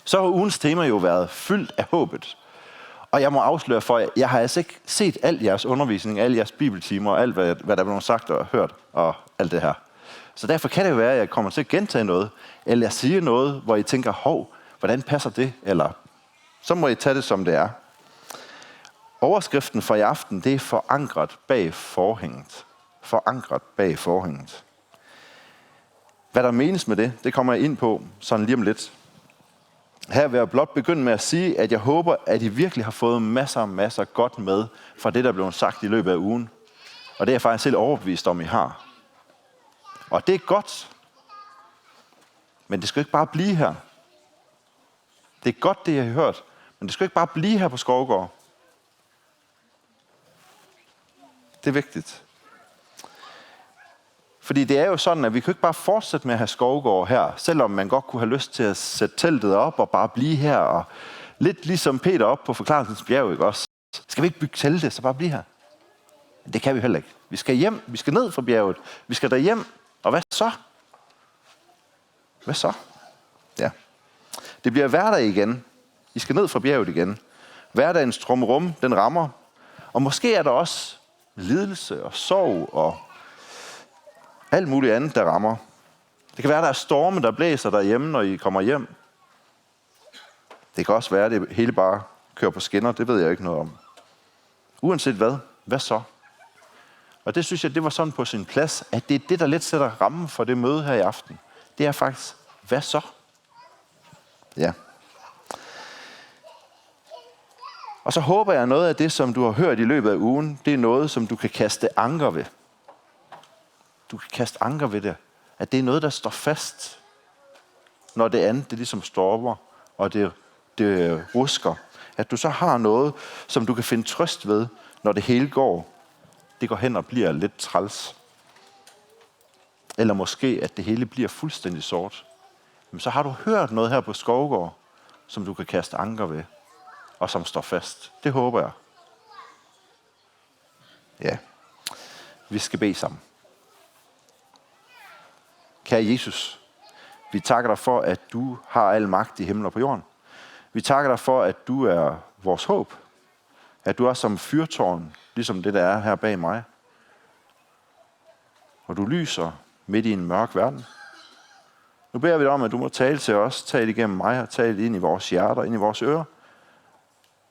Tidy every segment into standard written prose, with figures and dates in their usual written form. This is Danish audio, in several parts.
så har ugens tema jo været fyldt af håbet. Og jeg må afsløre for jer, jeg har altså ikke set al jeres undervisning, alle jeres bibeltimer og alt, hvad der er blevet sagt og hørt og alt det her. Så derfor kan det jo være, at jeg kommer til at gentage noget, eller jeg siger noget, hvor I tænker, hov, hvordan passer det? Eller så må I tage det, som det er. Overskriften for i aften, det er forankret bag forhænget. Forankret bag forhænget. Hvad der menes med det, det kommer jeg ind på sådan lige om lidt. Her vil jeg blot begynde med at sige, at jeg håber, at I virkelig har fået masser godt med fra det, der blev sagt i løbet af ugen. Og det er jeg faktisk selv overbevist om, I har. Og det er godt. Men det skal ikke bare blive her. Det er godt, det jeg har hørt. Men det skal ikke bare blive her på Skovgård. Det er vigtigt. Fordi det er jo sådan, at vi kan ikke bare fortsætte med at have Skovgård her, selvom man godt kunne have lyst til at sætte teltet op og bare blive her. Og lidt ligesom Peter op på Forklarelsens bjerg, ikke også? Skal vi ikke bygge teltet, så bare blive her? Det kan vi heller ikke. Vi skal hjem, vi skal ned fra bjerget, vi skal derhjem. Og hvad så? Hvad så? Ja. Det bliver hverdag igen. I skal ned fra bjerget igen. Hverdagens trummerum, den rammer. Og måske er der også lidelse og sorg og alt muligt andet, der rammer. Det kan være, der er storme, der blæser derhjemme, når I kommer hjem. Det kan også være, at det hele bare kører på skinner. Det ved jeg ikke noget om. Uanset hvad så? Og det synes jeg, det var sådan på sin plads, at det er det, der lidt sætter rammen for det møde her i aften. Det er faktisk, hvad så? Ja. Og så håber jeg, at noget af det, som du har hørt i løbet af ugen, det er noget, som du kan kaste anker ved. Du kan kaste anker ved det. At det er noget, der står fast, når det andet, det ligesom stopper, og det rusker. At du så har noget, som du kan finde trøst ved, når det hele det går hen og bliver lidt træls. Eller måske, at det hele bliver fuldstændig sort. Men så har du hørt noget her på Skovgård, som du kan kaste anker ved, og som står fast. Det håber jeg. Ja. Vi skal bede sammen. Kære Jesus, vi takker dig for, at du har al magt i himlen og på jorden. Vi takker dig for, at du er vores håb. At du er som fyrtårn, ligesom det, der er her bag mig. Og du lyser midt i en mørk verden. Nu beder vi dig om, at du må tale til os, tale igennem mig og tale ind i vores hjerter, ind i vores ører.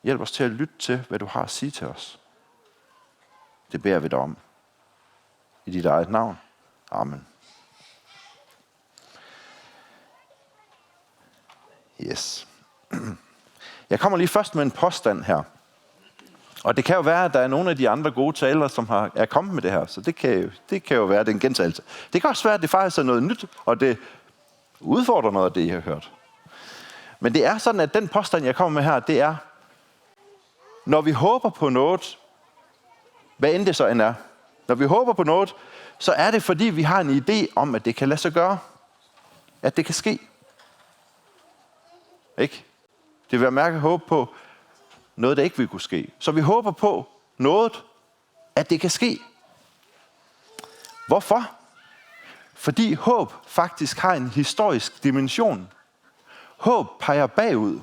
Hjælp os til at lytte til, hvad du har at sige til os. Det beder vi dig om. I dit eget navn. Amen. Yes. Jeg kommer lige først med en påstand her. Og det kan jo være, at der er nogle af de andre gode talere, som er kommet med det her. Så det kan jo være, at det er en gentagelse. Det kan også være, at det faktisk er noget nyt, og det udfordrer noget af det, I har hørt. Men det er sådan, at den påstand, jeg kommer med her, det er, når vi håber på noget, hvad end det så end er, når vi håber på noget, så er det, fordi vi har en idé om, at det kan lade sig gøre. At det kan ske. Ikke? Det vil være mærke håb på noget, der ikke vil kunne ske. Så vi håber på noget, at det kan ske. Hvorfor? Fordi håb faktisk har en historisk dimension. Håb peger bagud.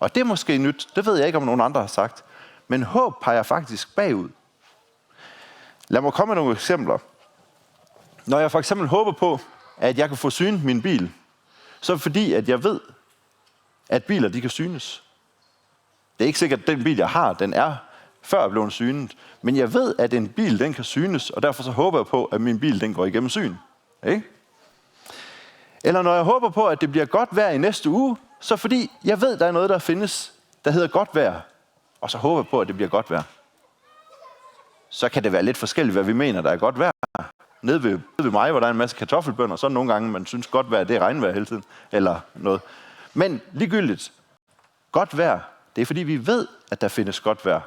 Og det er måske nyt, det ved jeg ikke, om nogen andre har sagt. Men håb peger faktisk bagud. Lad mig komme med nogle eksempler. Når jeg for eksempel håber på, at jeg kan få synet min bil, så er det fordi, at jeg ved, at biler de kan synes. Det er ikke sikkert, at den bil, jeg har, den er før jeg blev synet. Men jeg ved, at en bil, den kan synes, og derfor så håber jeg på, at min bil, den går igennem syn. Ikke? Eller når jeg håber på, at det bliver godt vejr i næste uge, så fordi jeg ved, der er noget, der findes, der hedder godt vejr. Og så håber jeg på, at det bliver godt vejr. Så kan det være lidt forskelligt, hvad vi mener, der er godt vejr. Nede ved mig, hvor der er en masse kartoffelbønner, så nogle gange, man synes godt vejr, det er regnvejr hele tiden. Eller noget. Men ligegyldigt, godt vejr, det er fordi vi ved, at der findes godt vejr.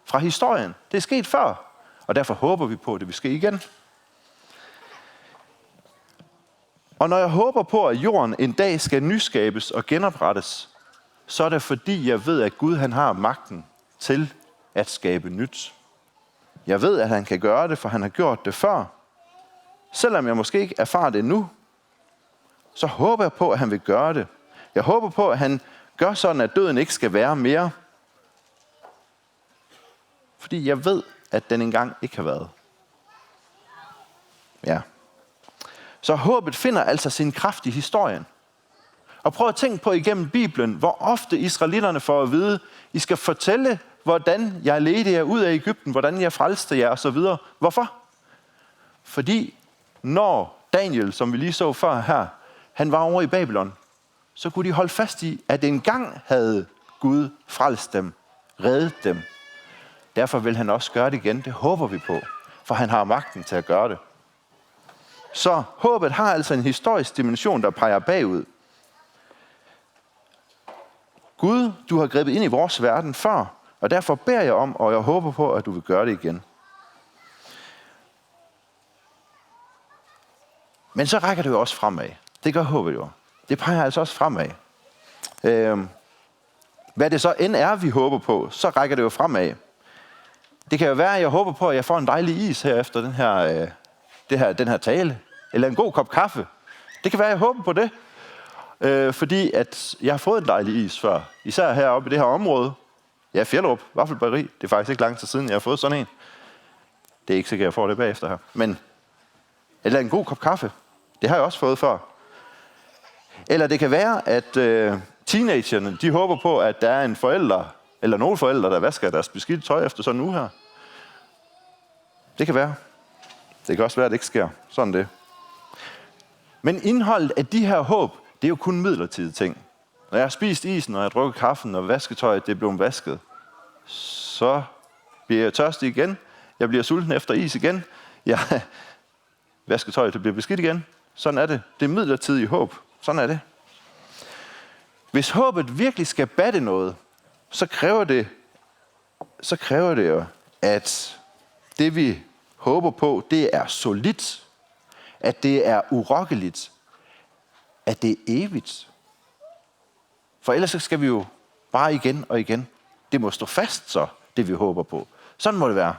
Fra historien. Det er sket før. Og derfor håber vi på, at det vil ske igen. Og når jeg håber på, at jorden en dag skal nyskabes og genoprettes, så er det fordi, jeg ved, at Gud han har magten til at skabe nyt. Jeg ved, at han kan gøre det, for han har gjort det før. Selvom jeg måske ikke erfarer det nu, så håber jeg på, at han vil gøre det. Jeg håber på, at han gør sådan, at døden ikke skal være mere. Fordi jeg ved, at den engang ikke har været. Ja. Så håbet finder altså sin kraft i historien. Og prøv at tænke på igennem Bibelen, hvor ofte israelitterne får at vide, I skal fortælle, hvordan jeg ledte jer ud af Egypten, hvordan jeg frelste jer osv. Hvorfor? Fordi når Daniel, som vi lige så før her, han var over i Babylon, så kunne de holde fast i, at engang havde Gud frelst dem, reddet dem. Derfor vil han også gøre det igen. Det håber vi på, for han har magten til at gøre det. Så håbet har altså en historisk dimension, der peger bagud. Gud, du har grebet ind i vores verden før, og derfor beder jeg om, og jeg håber på, at du vil gøre det igen. Men så rækker det jo også fremad. Det gør håbet jo. Det peger altså også fremad. Hvad det så end er, vi håber på, så rækker det jo fremad. Det kan jo være, at jeg håber på, at jeg får en dejlig is her efter den her tale. Eller en god kop kaffe. Det kan være, at jeg håber på det. Fordi at jeg har fået en dejlig is før. Især heroppe i det her område. Ja, Fjellerup, Vaffelbageri. Det er faktisk ikke lang tid siden, jeg har fået sådan en. Det er ikke sikkert, at jeg får det bagefter her. Men, eller en god kop kaffe. Det har jeg også fået før. Eller det kan være, at teenagerne, de håber på, at der er en forælder, eller nogle forældre, der vasker deres beskidte tøj efter sådan en uge her. Det kan være. Det kan også være, at det ikke sker. Sådan det. Men indholdet af de her håb, det er jo kun midlertidige ting. Når jeg har spist isen, og jeg har drukket kaffen, og vasketøjet det er blevet vasket, så bliver jeg tørstig igen. Jeg bliver sulten efter is igen. Vasketøjet det bliver beskidt igen. Sådan er det. Det er midlertidig håb. Sådan er det. Hvis håbet virkelig skal batte noget, så kræver det jo, at det vi håber på, det er solidt, at det er urokkeligt, at det er evigt. For ellers så skal vi jo bare igen og igen. Det må stå fast så, det vi håber på. Sådan må det være.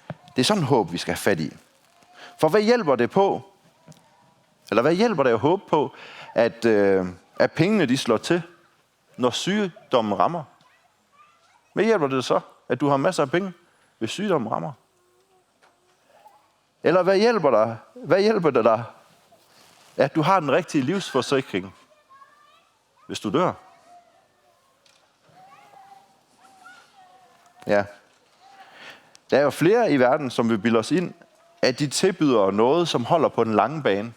Det er sådan håb, vi skal have fat i. For hvad hjælper det på? Eller hvad hjælper det at håbe på, at pengene de slår til, når sygdommen rammer? Hvad hjælper det så, at du har masser af penge, hvis sygdommen rammer? Eller hvad hjælper det dig, at du har den rigtige livsforsikring, hvis du dør? Ja. Der er jo flere i verden, som vil bilde os ind, at de tilbyder noget, som holder på den lange bane.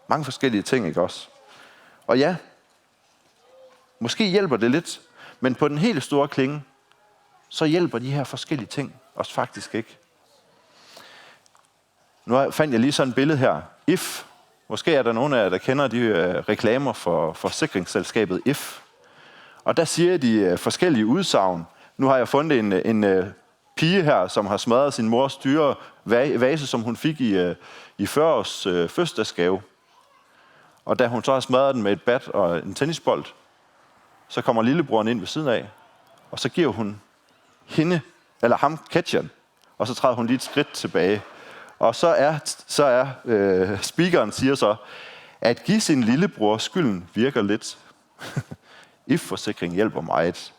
Mange forskellige ting, ikke også? Og ja, måske hjælper det lidt, men på den helt store klinge, så hjælper de her forskellige ting os faktisk ikke. Nu fandt jeg lige sådan et billede her. If. Måske er der nogen af jer, der kender de reklamer for forsikringsselskabet If. Og der siger de forskellige udsagn. Nu har jeg fundet en pige her, som har smadret sin mors dyre vase, som hun fik i 40-års fødselsdagsgave. Og da hun så har smadret den med et bat og en tennisbold, så kommer lillebroren ind ved siden af, og så giver hun ham catcheren, og så træder hun lige et skridt tilbage. Og så er speakeren siger så, at give sin lillebror skylden virker lidt. If-forsikring hjælper meget.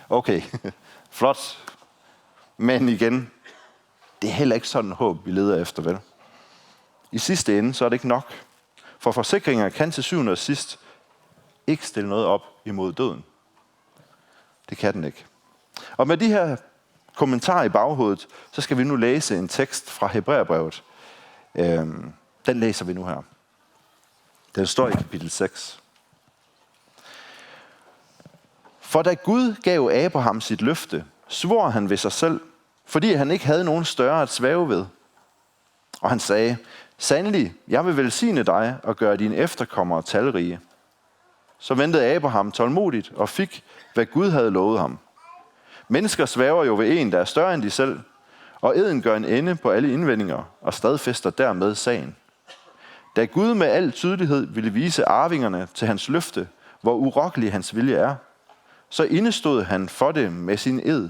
Okay, flot. Men igen, det er heller ikke sådan håb, vi leder efter, vel? I sidste ende, så er det ikke nok. For forsikringer kan til syvende og sidst ikke stille noget op imod døden. Det kan den ikke. Og med de her kommentarer i baghovedet, så skal vi nu læse en tekst fra Hebræerbrevet. Den læser vi nu her. Den står i kapitel 6. For da Gud gav Abraham sit løfte, svor han ved sig selv, fordi han ikke havde nogen større at svæve ved. Og han sagde, sandelig, jeg vil velsigne dig og gøre dine efterkommere talrige. Så ventede Abraham tålmodigt og fik, hvad Gud havde lovet ham. Mennesker svæver jo ved en, der er større end de selv, og eden gør en ende på alle indvendinger og stadfæster dermed sagen. Da Gud med al tydelighed ville vise arvingerne til hans løfte, hvor urokkelig hans vilje er, så indestod han for det med sin ed.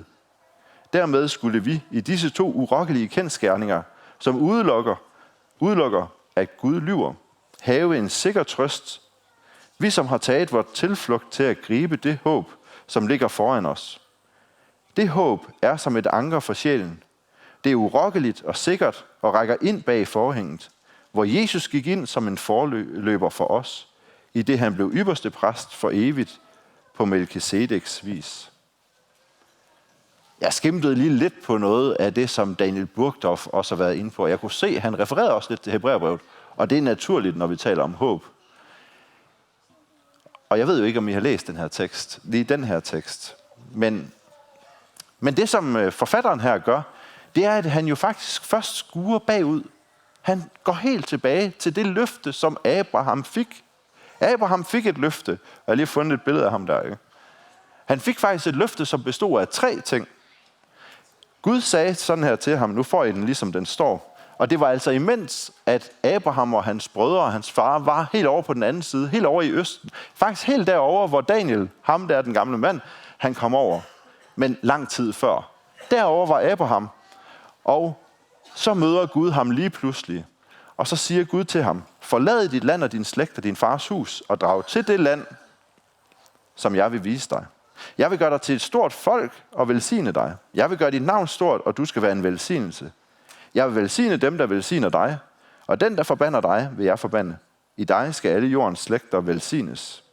Dermed skulle vi i disse to urokkelige kendsgerninger, som udelukker, at Gud lyver, have en sikker trøst. Vi, som har taget vores tilflugt til at gribe det håb, som ligger foran os. Det håb er som et anker for sjælen. Det er urokkeligt og sikkert og rækker ind bag forhænget, hvor Jesus gik ind som en forløber for os, i det han blev ypperste præst for evigt på Melkisedeks vis. Jeg skimtede lige lidt på noget af det, som Daniel Burgdorf også har været inde på. Jeg kunne se, at han refererede også lidt til Hebræerbrevet, og det er naturligt, når vi taler om håb. Og jeg ved jo ikke, om I har læst den her tekst, lige den her tekst. Men det, som forfatteren her gør, det er, at han jo faktisk først skuer bagud. Han går helt tilbage til det løfte, som Abraham fik. Abraham fik et løfte, og jeg har lige fundet et billede af ham der. Ikke? Han fik faktisk et løfte, som bestod af 3 ting. Gud sagde sådan her til ham, nu får I den ligesom den står. Og det var altså imens, at Abraham og hans brødre og hans far var helt over på den anden side, helt over i østen. Faktisk helt derovre, hvor Daniel, ham der den gamle mand, han kom over. Men lang tid før. Derovre var Abraham, og så møder Gud ham lige pludselig. Og så siger Gud til ham, forlad dit land og din slægt og din fars hus, og drag til det land, som jeg vil vise dig. Jeg vil gøre dig til et stort folk og velsigne dig. Jeg vil gøre dit navn stort, og du skal være en velsignelse. Jeg vil velsigne dem, der velsigner dig, og den, der forbander dig, vil jeg forbande. I dig skal alle jordens slægter velsignes.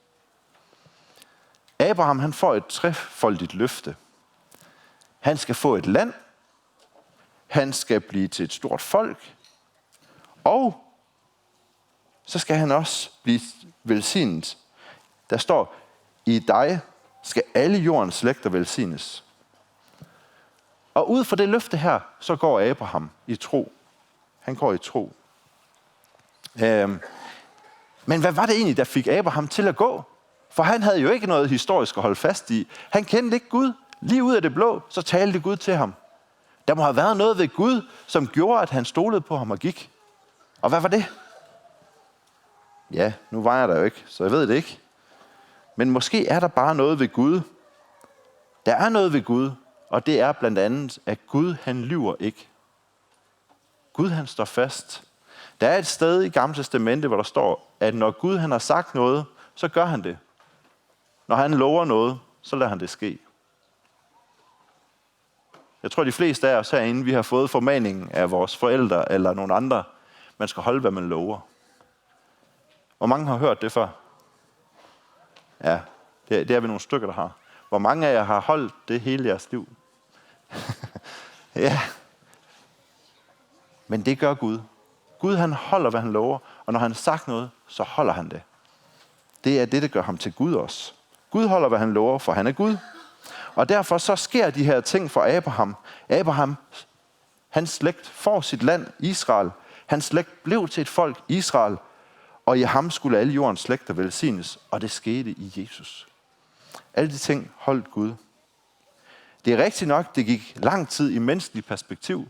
Abraham, han får et trefoldigt løfte. Han skal få et land, han skal blive til et stort folk, og så skal han også blive velsignet. Der står, i dig skal alle jordens slægter velsignes. Og ud fra det løfte her, så går Abraham i tro. Han går i tro. Men hvad var det egentlig, der fik Abraham til at gå? For han havde jo ikke noget historisk at holde fast i. Han kendte ikke Gud. Lige ud af det blå, så talte Gud til ham. Der må have været noget ved Gud, som gjorde, at han stolede på ham og gik. Og hvad var det? Ja, nu var jeg der jo ikke, så jeg ved det ikke. Men måske er der bare noget ved Gud. Der er noget ved Gud, og det er blandt andet, at Gud, han lyver ikke. Gud, han står fast. Der er et sted i Gamle Testamente, hvor der står, at når Gud, han har sagt noget, så gør han det. Når han lover noget, så lader han det ske. Jeg tror, de fleste af os herinde, vi har fået formaningen af vores forældre eller nogle andre. Man skal holde, hvad man lover. Hvor mange har hørt det før? Ja, det er vi nogle stykker, der har. Hvor mange af jer har holdt det hele jeres liv? Ja. Men det gør Gud. Gud, han holder, hvad han lover. Og når han har sagt noget, så holder han det. Det er det, der gør ham til Gud også. Gud holder, hvad han lover, for han er Gud. Og derfor så sker de her ting for Abraham. Abraham, hans slægt får sit land, Israel. Hans slægt blev til et folk, Israel. Og i ham skulle alle jordens slægter velsignes. Og det skete i Jesus. Alle de ting holdt Gud. Det er rigtigt nok, det gik lang tid i menneskelig perspektiv.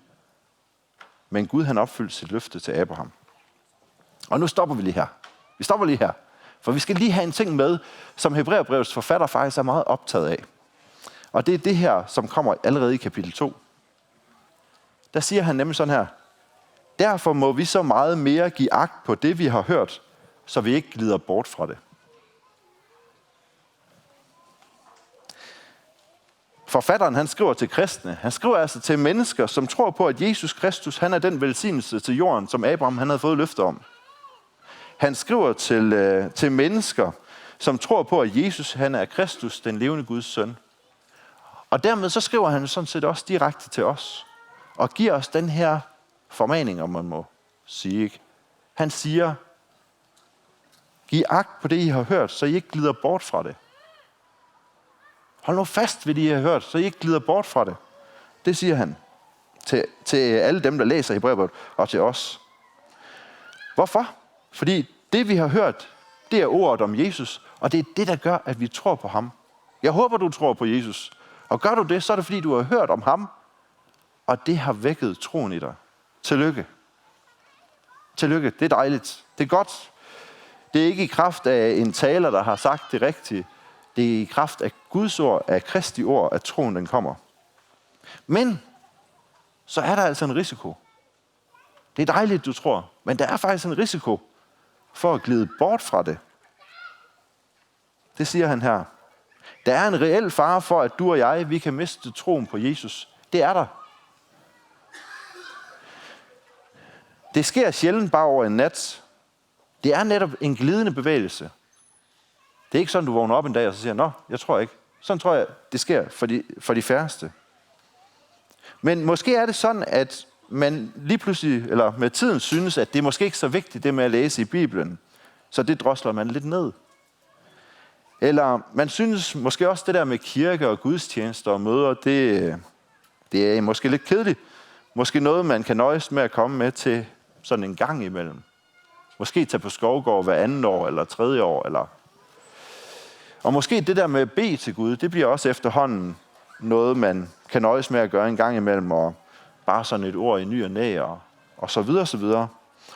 Men Gud, han opfyldte sit løfte til Abraham. Og nu stopper vi lige her. Vi stopper lige her. For vi skal lige have en ting med, som Hebræerbrevets forfatter faktisk er meget optaget af. Og det er det her, som kommer allerede i kapitel 2. Der siger han nemlig sådan her. Derfor må vi så meget mere give agt på det, vi har hørt, så vi ikke glider bort fra det. Forfatteren, han skriver til kristne. Han skriver altså til mennesker, som tror på, at Jesus Kristus, han er den velsignelse til jorden, som Abraham, han havde fået løfte om. Han skriver til mennesker, som tror på, at Jesus, han er Kristus, den levende Guds søn. Og dermed så skriver han sådan set også direkte til os, og giver os den her formaning, om man må sige. Ikke? Han siger, giv agt på det, I har hørt, så I ikke glider bort fra det. Hold nu fast ved det, I har hørt, så I ikke glider bort fra det. Det siger han til alle dem, der læser Hebræerbrevet, og til os. Hvorfor? Fordi det, vi har hørt, det er ordet om Jesus, og det er det, der gør, at vi tror på ham. Jeg håber, du tror på Jesus. Og gør du det, så er det, fordi du har hørt om ham, og det har vækket troen i dig. Tillykke. Tillykke, det er dejligt. Det er godt. Det er ikke i kraft af en taler, der har sagt det rigtige. Det er i kraft af Guds ord, af Kristi ord, at troen den kommer. Men så er der altså en risiko. Det er dejligt, du tror, men der er faktisk en risiko for at glide bort fra det. Det siger han her. Der er en reel fare for, at du og jeg, vi kan miste troen på Jesus. Det er der. Det sker sjældent bare over en nat. Det er netop en glidende bevægelse. Det er ikke sådan, du vågner op en dag og så siger, nå, jeg tror ikke. Sådan tror jeg, det sker for de færreste. Men måske er det sådan, at man lige pludselig, eller med tiden synes, at det er måske ikke så vigtigt, det med at læse i Bibelen. Så det drosler man lidt ned. Eller man synes måske også, det der med kirke og gudstjenester og møder, det er måske lidt kedeligt. Måske noget, man kan nøjes med at komme med til sådan en gang imellem. Måske tage på Skovgård hver andet år eller tredje år. Og måske det der med at bede til Gud, det bliver også efterhånden noget, man kan nøjes med at gøre en gang imellem. Og bare sådan et ord i ny og næ og så videre, så videre.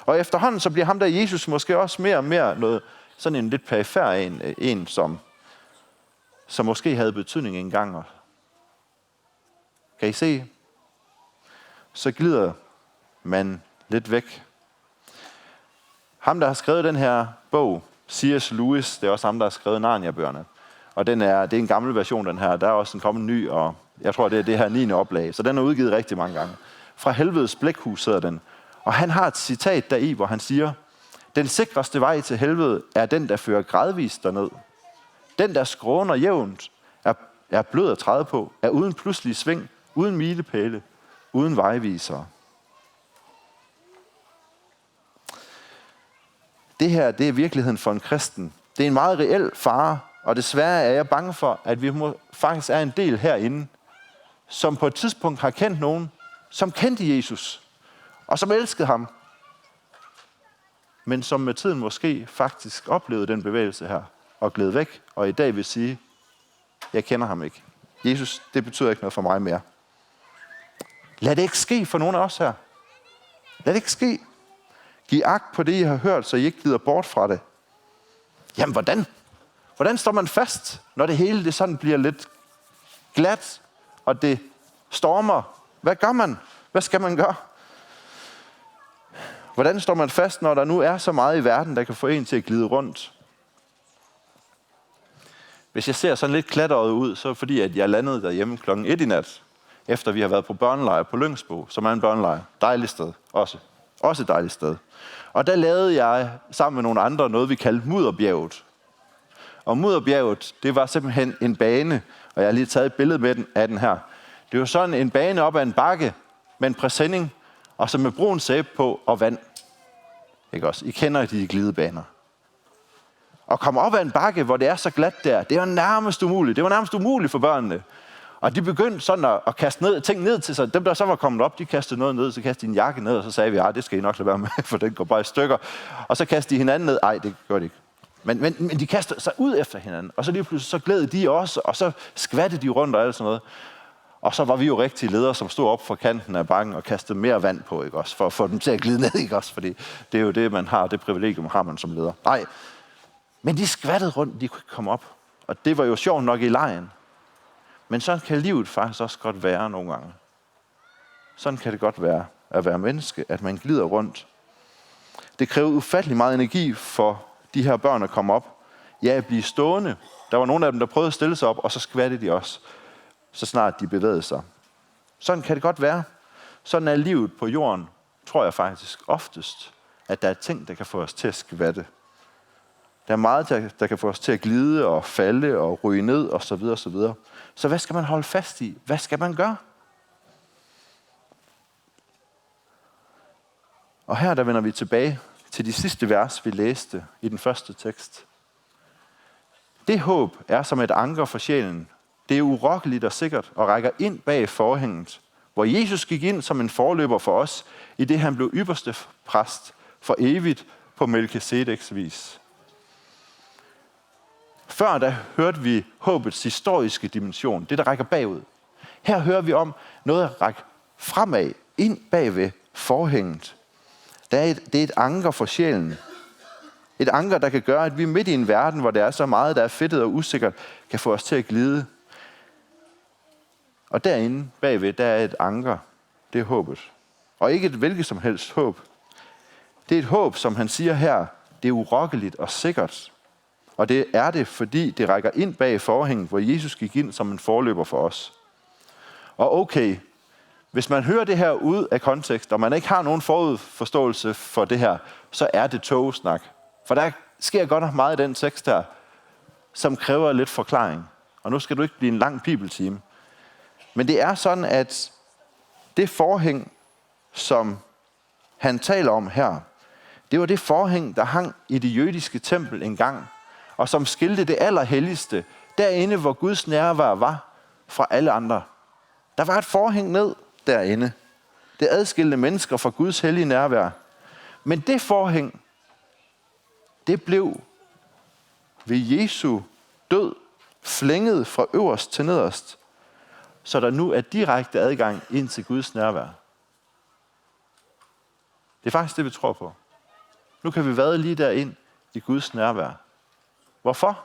Og efterhånden så bliver ham der Jesus måske også mere og mere noget, sådan en lidt perifer en som måske havde betydning engang. Kan I se? Så glider man lidt væk. Ham, der har skrevet den her bog, C.S. Lewis, det er også ham, der har skrevet Narnia-bøgerne. Og det er en gammel version, den her. Der er også en kommet ny, og jeg tror, det er det her 9. oplag. Så den er udgivet rigtig mange gange. Fra helvedes blækhus hedder den. Og han har et citat deri, hvor han siger, den sikreste vej til helvede er den, der fører gradvist derned. Den, der skråner jævnt, er blød at træde på, er uden pludselig sving, uden milepæle, uden vejvisere. Det her, det er virkeligheden for en kristen. Det er en meget reel fare, og desværre er jeg bange for, at vi faktisk er en del herinde, som på et tidspunkt har kendt nogen, som kendte Jesus, og som elskede ham, men som med tiden måske faktisk oplevede den bevægelse her, og gled væk, og i dag vil sige, jeg kender ham ikke. Jesus, det betyder ikke noget for mig mere. Lad det ikke ske for nogen af os her. Lad det ikke ske. Giv agt på det, I har hørt, så I ikke glider bort fra det. Jamen, hvordan? Hvordan står man fast, når det hele det sådan bliver lidt glat, og det stormer? Hvad gør man? Hvad skal man gøre? Hvordan står man fast, når der nu er så meget i verden, der kan få en til at glide rundt? Hvis jeg ser sådan lidt klatret ud, så er det fordi, at jeg landede derhjemme klokken 1 i nat, efter vi har været på børnelejr på Lyngsbo, som er en børnelejr. Dejligt sted også. Også et dejligt sted. Og der lavede jeg sammen med nogle andre noget, vi kaldte Mudderbjerget. Og Mudderbjerget, det var simpelthen en bane, og jeg har lige taget et billede af den her. Det var sådan en bane op ad en bakke med en præsending, og så med brun sæbe på og vand. Ikke også? I kender de glidebaner. Og komme op ad en bakke, hvor det er så glat der, det var nærmest umuligt. Det var nærmest umuligt for børnene. Og de begyndte sådan at kaste ting ned til sig. Dem, der så var kommet op, de kastede noget ned, så kastede de en jakke ned, og så sagde vi, det skal I nok lade være med, for den går bare i stykker. Og så kastede de hinanden ned. Ej, det gør de ikke. Men de kastede sig ud efter hinanden, og så lige pludselig så glædede de også, og så skvattede de rundt og alt sådan noget. Og så var vi jo rigtige ledere, som stod op fra kanten af bakken og kastede mere vand på, ikke også, for at få dem til at glide ned, ikke også, fordi det er jo det, man har, det privilegium har man som leder. Nej, men de skvattede rundt, de kunne ikke komme op, og det var jo sjovt nok i lejen. Men sådan kan livet faktisk også godt være nogle gange. Sådan kan det godt være at være menneske, at man glider rundt. Det kræver ufattelig meget energi for de her børn at komme op. Ja, at blive stående. Der var nogle af dem, der prøvede at stille sig op, og så skvattede de også, så snart de bevægede sig. Sådan kan det godt være. Sådan er livet på jorden, tror jeg faktisk oftest, at der er ting, der kan få os til at skvatte. Der er meget, der kan få os til at glide og falde og ryge ned og så videre, så videre. Så hvad skal man holde fast i? Hvad skal man gøre? Og her der vender vi tilbage til de sidste vers, vi læste i den første tekst. Det håb er som et anker for sjælen. Det er urokkeligt og sikkert og rækker ind bag forhænget, hvor Jesus gik ind som en forløber for os, i det han blev ypperste præst for evigt på Melkisedeks vis. Før der hørte vi håbets historiske dimension, det der rækker bagud. Her hører vi om noget at række fremad, ind bagved forhænget. Det er et anker for sjælen. Et anker, der kan gøre, at vi midt i en verden, hvor der er så meget, der er fedtet og usikkert, kan få os til at glide. Og derinde bagved, der er et anker. Det er håbet. Og ikke et hvilket som helst håb. Det er et håb, som han siger her, det er urokkeligt og sikkert. Og det er det, fordi det rækker ind bag forhænget, hvor Jesus gik ind som en forløber for os. Og okay, hvis man hører det her ud af kontekst, og man ikke har nogen forudforståelse for det her, så er det togesnak. For der sker godt nok meget i den tekst her, som kræver lidt forklaring. Og nu skal du ikke blive en lang bibeltime. Men det er sådan, at det forhæng, som han taler om her, det var det forhæng, der hang i det jødiske tempel engang, og som skilte det allerhelligste, derinde hvor Guds nærvær var, fra alle andre. Der var et forhæng ned derinde. Det adskilte mennesker fra Guds hellige nærvær. Men det forhæng, det blev ved Jesu død flænget fra øverst til nederst, så der nu er direkte adgang ind til Guds nærvær. Det er faktisk det, vi tror på. Nu kan vi vade lige derind i Guds nærvær. Hvorfor?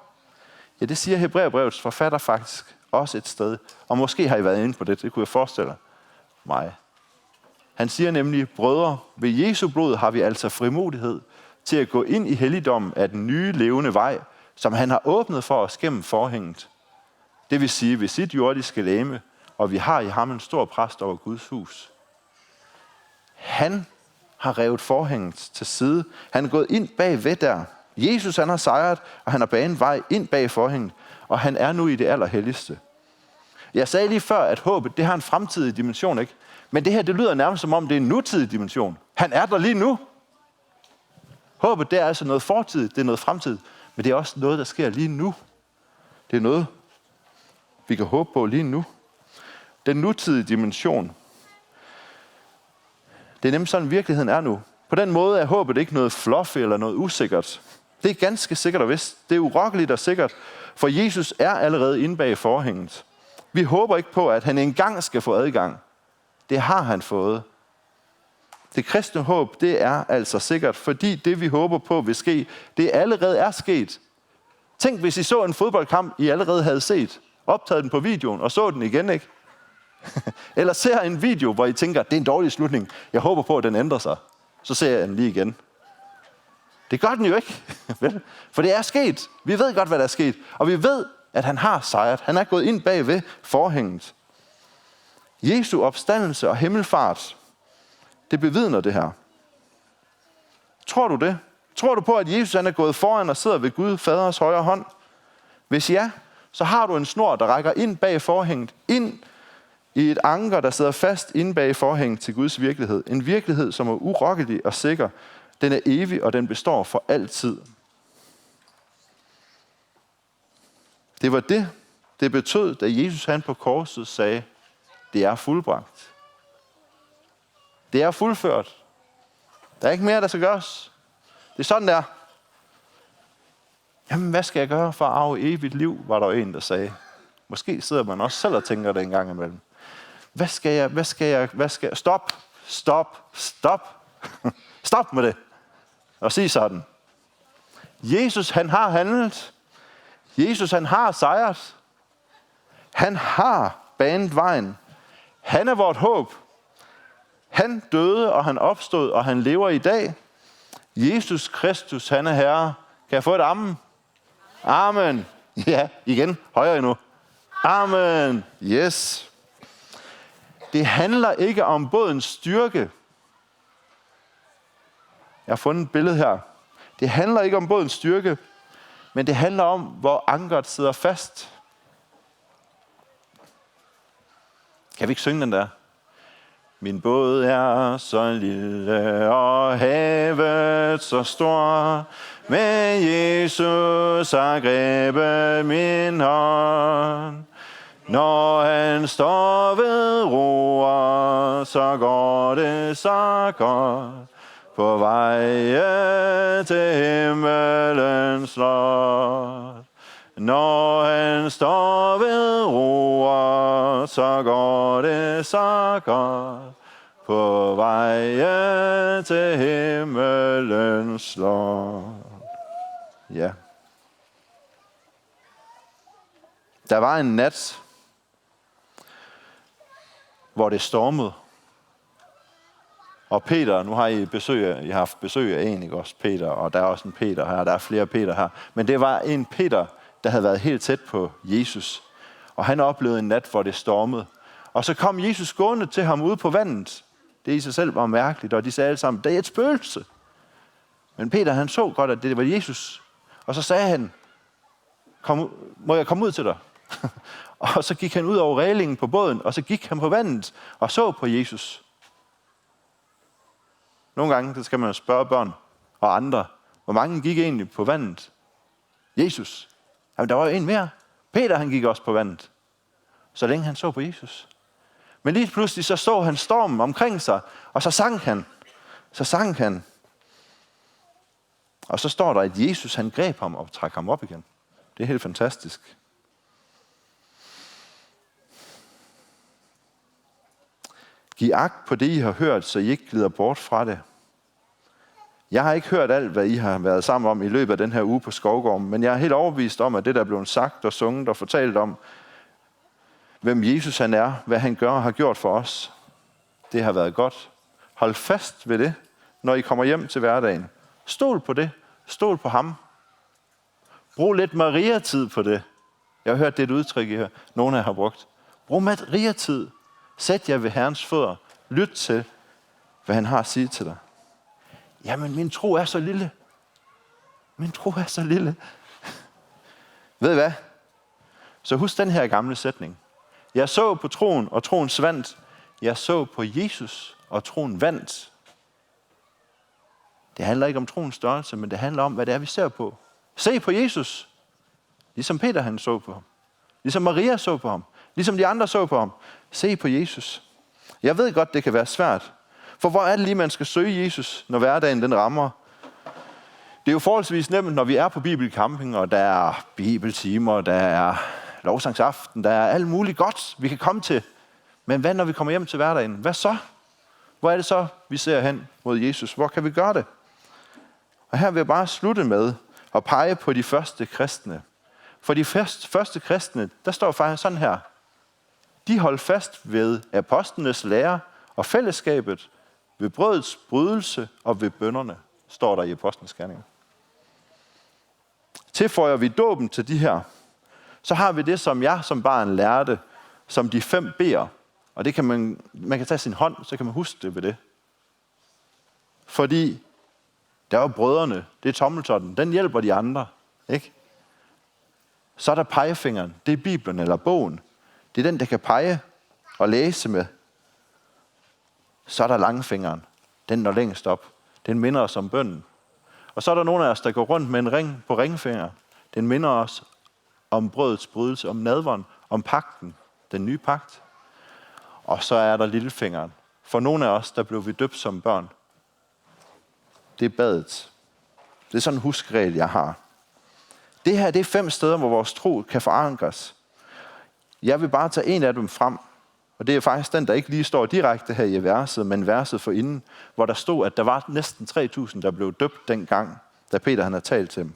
Ja, det siger Hebræerbrevets forfatter faktisk også et sted. Og måske har I været inde på det kunne jeg forestille mig. Han siger nemlig, brødre, ved Jesu blod har vi altså frimodighed til at gå ind i helligdommen af den nye levende vej, som han har åbnet for os gennem forhænget. Det vil sige ved sit jordiske legeme, og vi har i ham en stor præst over Guds hus. Han har revet forhænget til side. Han er gået ind bagved der. Jesus han har sejret, og han har banet vej ind bag forhænget, og han er nu i det allerhelligste. Jeg sagde lige før, at håbet det har en fremtidig dimension, ikke? Men det her, det lyder nærmest som om, det er en nutidig dimension. Han er der lige nu. Håbet, det er altså noget fortid, det er noget fremtid, men det er også noget, der sker lige nu. Det er noget, vi kan håbe på lige nu. Den nutidige dimension. Det er nemlig sådan, virkeligheden er nu. På den måde er håbet ikke noget fluffy eller noget usikkert. Det er ganske sikkert og vist. Det er urokkeligt og sikkert, for Jesus er allerede inde bag forhænget. Vi håber ikke på, at han engang skal få adgang. Det har han fået. Det kristne håb, det er altså sikkert, fordi det, vi håber på, vil ske, det allerede er sket. Tænk, hvis I så en fodboldkamp, I allerede havde set, optaget den på videoen og så den igen, ikke? Eller ser en video, hvor I tænker, det er en dårlig slutning. Jeg håber på, at den ændrer sig. Så ser jeg den lige igen. Det gør den jo ikke. For det er sket. Vi ved godt, hvad der er sket. Og vi ved, at han har sejret. Han er gået ind bagved forhænget. Jesu opstandelse og himmelfart, det bevidner det her. Tror du det? Tror du på, at Jesus han er gået foran og sidder ved Gud faders højre hånd? Hvis ja, så har du en snor, der rækker ind bag forhænget, ind i et anker, der sidder fast inde bag forhænget til Guds virkelighed. En virkelighed, som er urokkelig og sikker. Den er evig, og den består for altid. Det var det betød, da Jesus han på korset sagde, det er fuldbragt. Det er fuldført. Der er ikke mere, der skal gøres. Det er sådan der. Jamen, hvad skal jeg gøre for at arve evigt liv, var der en, der sagde. Måske sidder man også selv og tænker det en gang imellem. Hvad skal jeg? Stop. Stop med det. Og sig sådan. Jesus, han har handlet. Jesus, han har sejret. Han har banet vejen. Han er vort håb. Han døde, og han opstod, og han lever i dag. Jesus Kristus, han er Herre. Kan jeg få et amen? Amen. Ja, igen. Højere endnu. Amen. Yes. Det handler ikke om bådens styrke. Jeg har fundet et billede her. Det handler ikke om bådens styrke, men det handler om, hvor ankeret sidder fast. Kan vi ikke synge den der? Min båd er så lille, og havet så stor, men Jesus har grebet min hånd. Når han står ved roret, så går det så godt, på veje til himmelens slot. Når han står ved roret, så går det så godt, på veje til himmelens slot. Ja. Der var en nat, hvor det stormede. Og Peter, nu har I har haft besøg af en, ikke også, Peter, og der er også en Peter her, der er flere Peter her. Men det var en Peter, der havde været helt tæt på Jesus. Og han oplevede en nat, hvor det stormede. Og så kom Jesus gående til ham ude på vandet. Det i sig selv var mærkeligt, og de sagde alle sammen, det er et spøgelse. Men Peter, han så godt, at det var Jesus. Og så sagde han, må jeg komme ud til dig? Og så gik han ud over rælingen på båden, og så gik han på vandet og så på Jesus. Nogle gange så skal man spørge børn og andre, hvor mange gik egentlig på vandet? Jesus. Jamen, der var jo en mere. Peter, han gik også på vandet, så længe han så på Jesus. Men lige pludselig så han stormen omkring sig, og så sang han. Og så står der, at Jesus, han greb ham og trak ham op igen. Det er helt fantastisk. Giv agt på det, I har hørt, så I ikke glider bort fra det. Jeg har ikke hørt alt, hvad I har været sammen om i løbet af den her uge på Skovgården, men jeg er helt overbevist om, at det, der er blevet sagt og sunget og fortalt om, hvem Jesus han er, hvad han gør og har gjort for os, det har været godt. Hold fast ved det, når I kommer hjem til hverdagen. Stol på det. Stol på ham. Brug lidt Maria-tid på det. Jeg har hørt det et udtryk, nogle af jer har brugt. Brug Maria-tid. Sæt jer ved Herrens fødder. Lyt til, hvad han har at sige til dig. Jamen, min tro er så lille. Min tro er så lille. Ved I hvad? Så husk den her gamle sætning. Jeg så på troen, og troen svandt. Jeg så på Jesus, og troen vandt. Det handler ikke om troens størrelse, men det handler om, hvad det er, vi ser på. Se på Jesus. Ligesom Peter, han så på ham. Ligesom Maria så på ham. Ligesom de andre så på ham. Se på Jesus. Jeg ved godt, det kan være svært. For hvor er det lige, man skal søge Jesus, når hverdagen den rammer? Det er jo forholdsvis nemt, når vi er på bibelcamping, og der er bibeltimer, der er lovsangsaften, der er alt muligt godt, vi kan komme til. Men hvad, når vi kommer hjem til hverdagen? Hvad så? Hvor er det så, vi ser hen mod Jesus? Hvor kan vi gøre det? Og her vil jeg bare slutte med at pege på de første kristne. For de første kristne, der står faktisk sådan her. De holdt fast ved apostlenes lære og fællesskabet, ved brødets brydelse og ved bønnerne, står der i Apostlenes Gerninger. Tilføjer vi dåben til de her, så har vi det, som jeg som barn lærte, som de 5 B'er. Og det kan man kan tage sin hånd, så kan man huske det ved det. Fordi der er brødrene, det er tommeltotten, den hjælper de andre, ikke? Så er der pegefingeren, det er Bibelen eller bogen. Det er den, der kan pege og læse med. Så er der langfingeren, den når længst op. Den minder os om bønnen. Og så er der nogle af os, der går rundt med en ring på ringfinger. Den minder os om brødets brydelse, om nadveren, om pagten, den nye pagt. Og så er der lillefingeren. For nogle af os, der blev vi døbt som børn. Det er badet. Det er sådan en huskregel, jeg har. Det her, det er 5 steder, hvor vores tro kan forankres. Jeg vil bare tage en af dem frem. Og det er faktisk den, der ikke lige står direkte her i verset, men verset forinden, hvor der stod, at der var næsten 3.000, der blev døbt dengang, da Peter han havde talt til dem.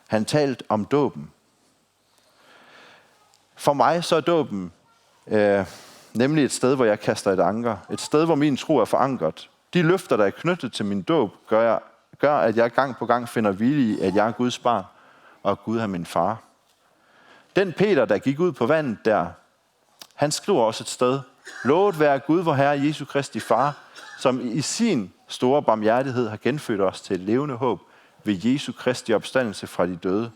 Han talte om dåben. For mig så er dåben nemlig et sted, hvor jeg kaster et anker. Et sted, hvor min tro er forankret. De løfter, der er knyttet til min dåb, gør, at jeg gang på gang finder hvile i, at jeg er Guds barn, og Gud er min far. Den Peter, der gik ud på vandet der, han skriver også et sted, lovet være Gud, vor Herre Jesu Kristi Far, som i sin store barmhjertighed har genfødt os til et levende håb ved Jesu Kristi opstandelse fra de døde.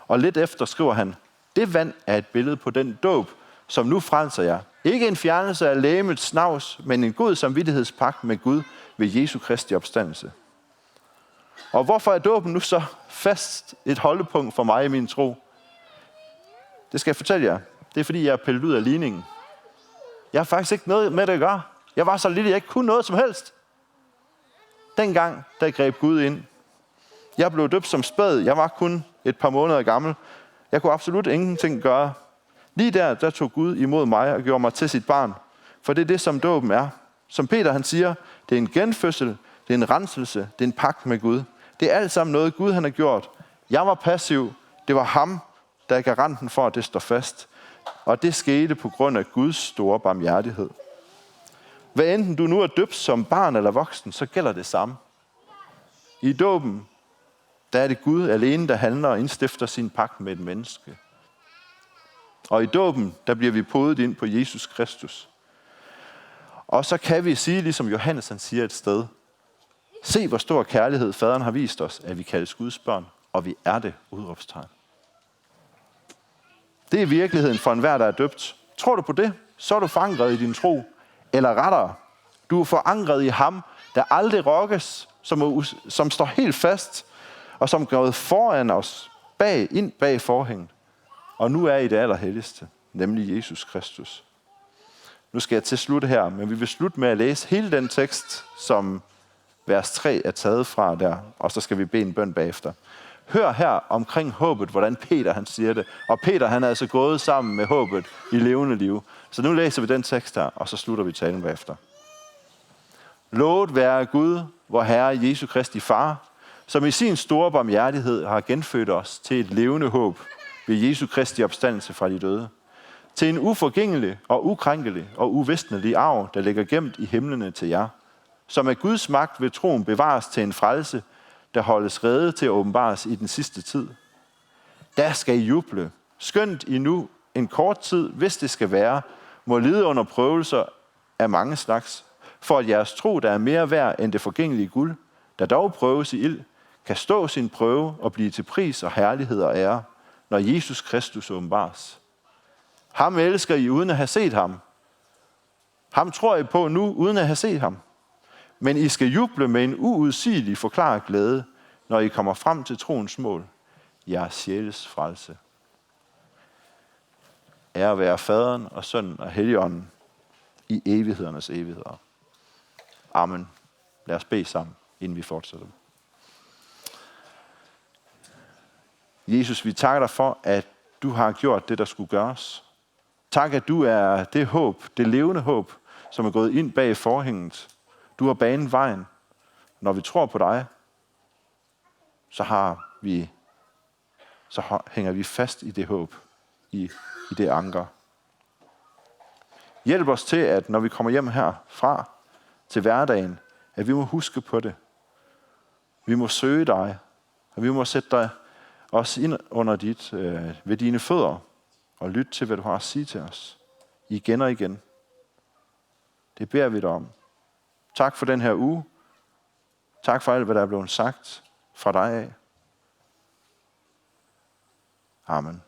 Og lidt efter skriver han, det vand er et billede på den dåb, som nu frelser jer. Ikke en fjernelse af legemets snavs, men en god samvittighedspagt med Gud ved Jesu Kristi opstandelse. Og hvorfor er dåben nu så fast et holdepunkt for mig i min tro? Det skal jeg fortælle jer. Det er fordi, jeg er pillet ud af ligningen. Jeg har faktisk ikke noget med det at gøre. Jeg var så lille, jeg ikke kunne noget som helst. Dengang, der greb Gud ind. Jeg blev døbt som spæd. Jeg var kun et par måneder gammel. Jeg kunne absolut ingenting gøre. Lige der tog Gud imod mig og gjorde mig til sit barn. For det er det, som dåben er. Som Peter han siger, det er en genfødsel, det er en renselse, det er en pagt med Gud. Det er alt sammen noget, Gud han har gjort. Jeg var passiv. Det var ham, der er garanten for, at det står fast. Og det skete på grund af Guds store barmhjertighed. Hvad enten du nu er døbt som barn eller voksen, så gælder det samme. I dåben, der er det Gud alene, der handler og indstifter sin pagt med et menneske. Og i dåben, der bliver vi podet ind på Jesus Kristus. Og så kan vi sige, ligesom Johannes han siger et sted, se hvor stor kærlighed faderen har vist os, at vi kaldes Guds børn, og vi er det, udråbstegn. Det er virkeligheden for enhver, der er døbt. Tror du på det, så er du forankret i din tro. Eller rettere, du er forankret i ham, der aldrig rokkes, som står helt fast, og som går foran os, ind bag forhænget. Og nu er I det allerhelligste, nemlig Jesus Kristus. Nu skal jeg til slut her, men vi vil slutte med at læse hele den tekst, som vers 3 er taget fra der, og så skal vi bede en bøn bagefter. Hør her omkring håbet, hvordan Peter han siger det. Og Peter han er altså gået sammen med håbet i levende liv. Så nu læser vi den tekst her, og så slutter vi talen bagefter. Lovet være Gud, vor Herre Jesu Kristi Far, som i sin store barmhjertighed har genfødt os til et levende håb ved Jesu Kristi opstandelse fra de døde. Til en uforgængelig og ukrænkelig og uvisnelig arv, der ligger gemt i himlene til jer, som af Guds magt ved troen bevares til en frelse, der holdes rede til at åbenbares i den sidste tid. Der skal I juble, skønt I nu en kort tid, hvis det skal være, må lide under prøvelser af mange slags, for at jeres tro, der er mere værd end det forgængelige guld, der dog prøves i ild, kan stå sin prøve og blive til pris og herlighed og ære, når Jesus Kristus åbenbares. Ham elsker I uden at have set ham. Ham tror I på nu uden at have set ham. Men I skal juble med en uudsigelig forklaret glæde, når I kommer frem til troens mål, jeres sjæles frelse. Ære være Faderen og Sønnen og Helligånden i evighedernes evigheder. Amen. Lad os bede sammen, inden vi fortsætter. Jesus, vi takker dig for, at du har gjort det, der skulle gøres. Tak, at du er det håb, det levende håb, som er gået ind bag forhænget. Du har banet vejen. Når vi tror på dig, så hænger vi fast i det håb, i det anker. Hjælp os til, at når vi kommer hjem herfra til hverdagen, at vi må huske på det. Vi må søge dig, og vi må sætte dig os ind under ved dine fødder og lytte til, hvad du har at sige til os. Igen og igen. Det beder vi dig om. Tak for den her uge. Tak for alt, hvad der er blevet sagt fra dig af. Amen.